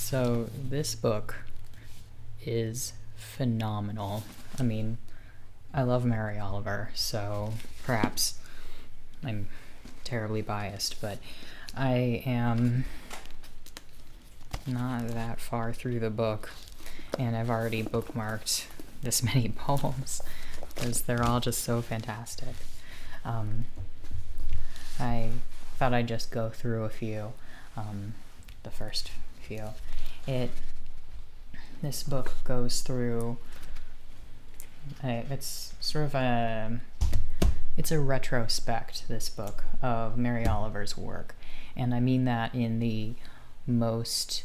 So this book is phenomenal. I mean, I love Mary Oliver, so perhaps I'm terribly biased, but I am not that far through the book, and I've already bookmarked this many poems because they're all just so fantastic. I thought I'd just go through a few, the first few. This book goes through, it's sort of it's a retrospect, this book, of Mary Oliver's work. And I mean that in the most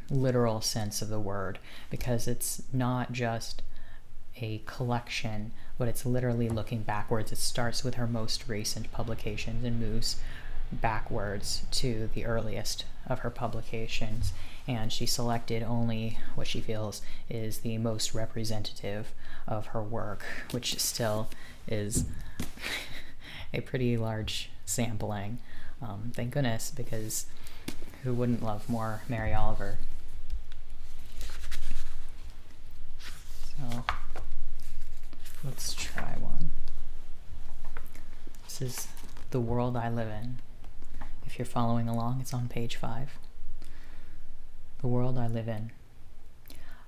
literal sense of the word, because it's not just a collection, but it's literally looking backwards. It starts with her most recent publications and moves backwards to the earliest of her publications, and she selected only what she feels is the most representative of her work, which still is a pretty large sampling. Thank goodness, because who wouldn't love more Mary Oliver? So let's try one. This is The World I Live In. If you're following along, it's on page 5. The world I live in.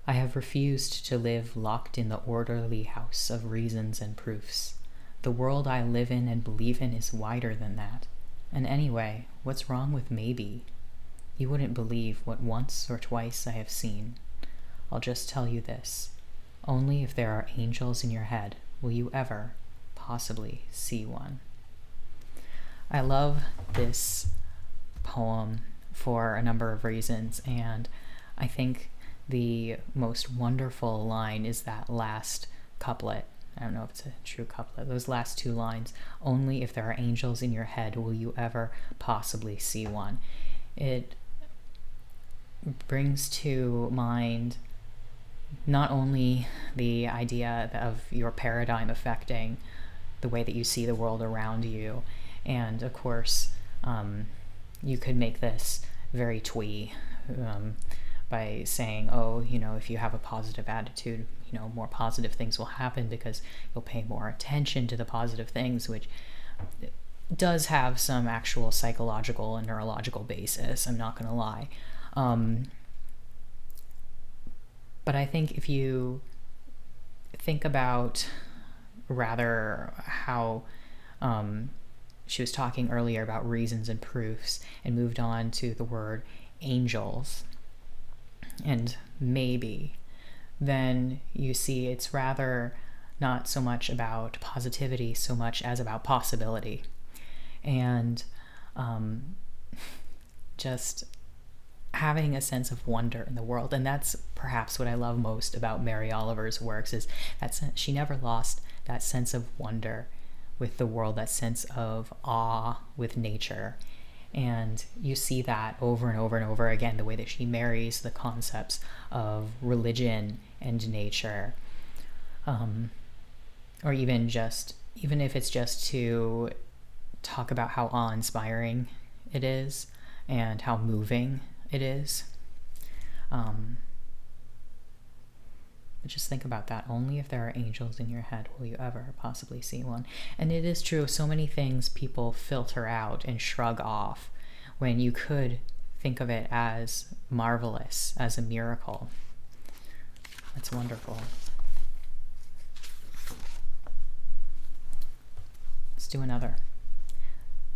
I have refused to live locked in the orderly house of reasons and proofs. The world I live in and believe in is wider than that. And anyway, what's wrong with maybe? You wouldn't believe what once or twice I have seen. I'll just tell you this. Only if there are angels in your head will you ever possibly see one. I love this poem for a number of reasons, and I think the most wonderful line is that last couplet. I don't know if it's a true couplet. Those last two lines, only if there are angels in your head will you ever possibly see one. It brings to mind not only the idea of your paradigm affecting the way that you see the world around you, and of course, you could make this very twee by saying, oh, if you have a positive attitude, more positive things will happen because you'll pay more attention to the positive things, which does have some actual psychological and neurological basis, I'm not going to lie. But I think if you think about rather how she was talking earlier about reasons and proofs and moved on to the word angels and maybe, then you see it's rather not so much about positivity so much as about possibility. And just having a sense of wonder in the world. And that's perhaps what I love most about Mary Oliver's works, is that she never lost that sense of wonder with the world, that sense of awe with nature. And you see that over and over and over again, the way that she marries the concepts of religion and nature, or even if it's just to talk about how awe-inspiring it is and how moving it is. But just think about that. Only if there are angels in your head will you ever possibly see one. And it is true, so many things people filter out and shrug off when you could think of it as marvelous, as a miracle. That's wonderful. Let's do another.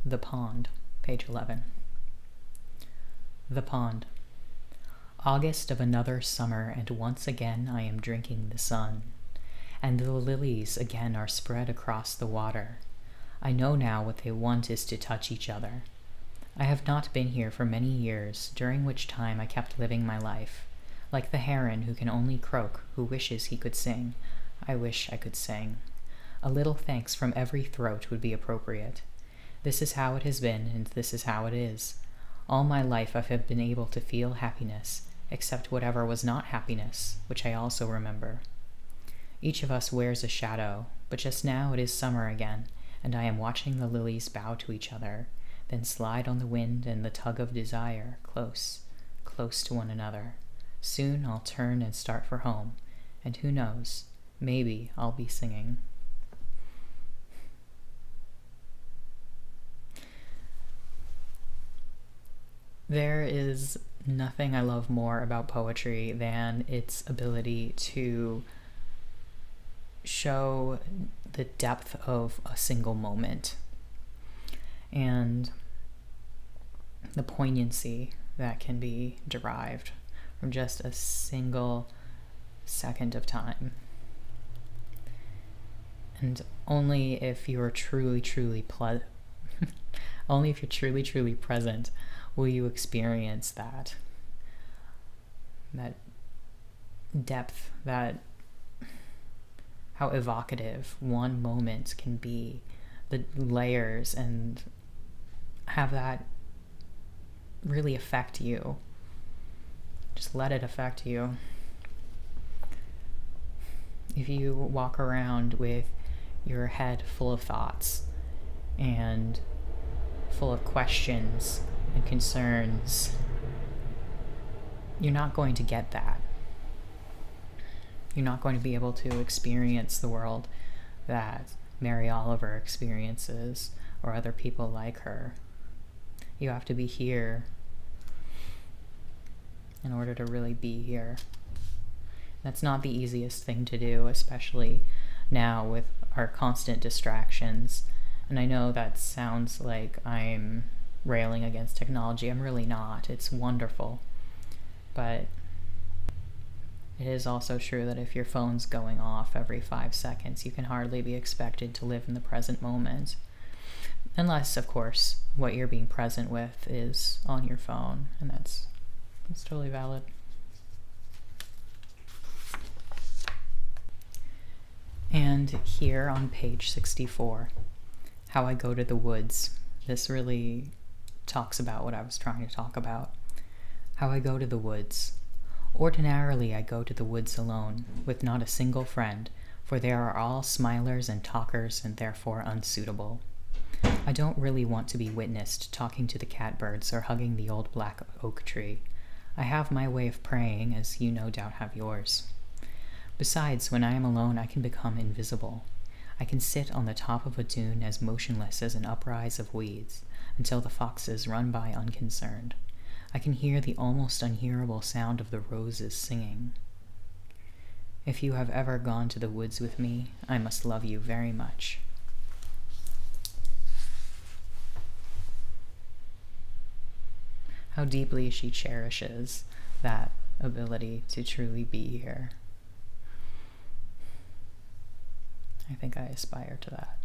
The Pond, page 11. The Pond. August of another summer, and once again I am drinking the sun, and the lilies again are spread across the water. I know now what they want is to touch each other. I have not been here for many years, during which time I kept living my life. Like the heron who can only croak, who wishes he could sing, I wish I could sing. A little thanks from every throat would be appropriate. This is how it has been, and this is how it is. All my life I have been able to feel happiness, except whatever was not happiness, which I also remember. Each of us wears a shadow, but just now it is summer again, and I am watching the lilies bow to each other, then slide on the wind and the tug of desire, close, close to one another. Soon I'll turn and start for home, and who knows, maybe I'll be singing. There is nothing I love more about poetry than its ability to show the depth of a single moment and the poignancy that can be derived from just a single second of time. And only if you're truly only if you're truly present will you experience that depth, that how evocative one moment can be, the layers, and have that really affect you. Just let it affect you. If you walk around with your head full of thoughts and full of questions and concerns, you're not going to get that. You're not going to be able to experience the world that Mary Oliver experiences, or other people like her. You have to be here in order to really be here. That's not the easiest thing to do, especially now with our constant distractions. And I know that sounds like I'm railing against technology. I'm really not. It's wonderful. But it is also true that if your phone's going off every 5 seconds, you can hardly be expected to live in the present moment. Unless, of course, what you're being present with is on your phone, and that's totally valid. And here on page 64, How I Go to the Woods. This really talks about what I was trying to talk about. How I go to the woods. Ordinarily, I go to the woods alone, with not a single friend, for they are all smilers and talkers and therefore unsuitable. I don't really want to be witnessed talking to the catbirds or hugging the old black oak tree. I have my way of praying, as you no doubt have yours. Besides, when I am alone, I can become invisible. I can sit on the top of a dune as motionless as an uprise of weeds, until the foxes run by unconcerned. I can hear the almost unhearable sound of the roses singing. If you have ever gone to the woods with me, I must love you very much. How deeply she cherishes that ability to truly be here. I think I aspire to that.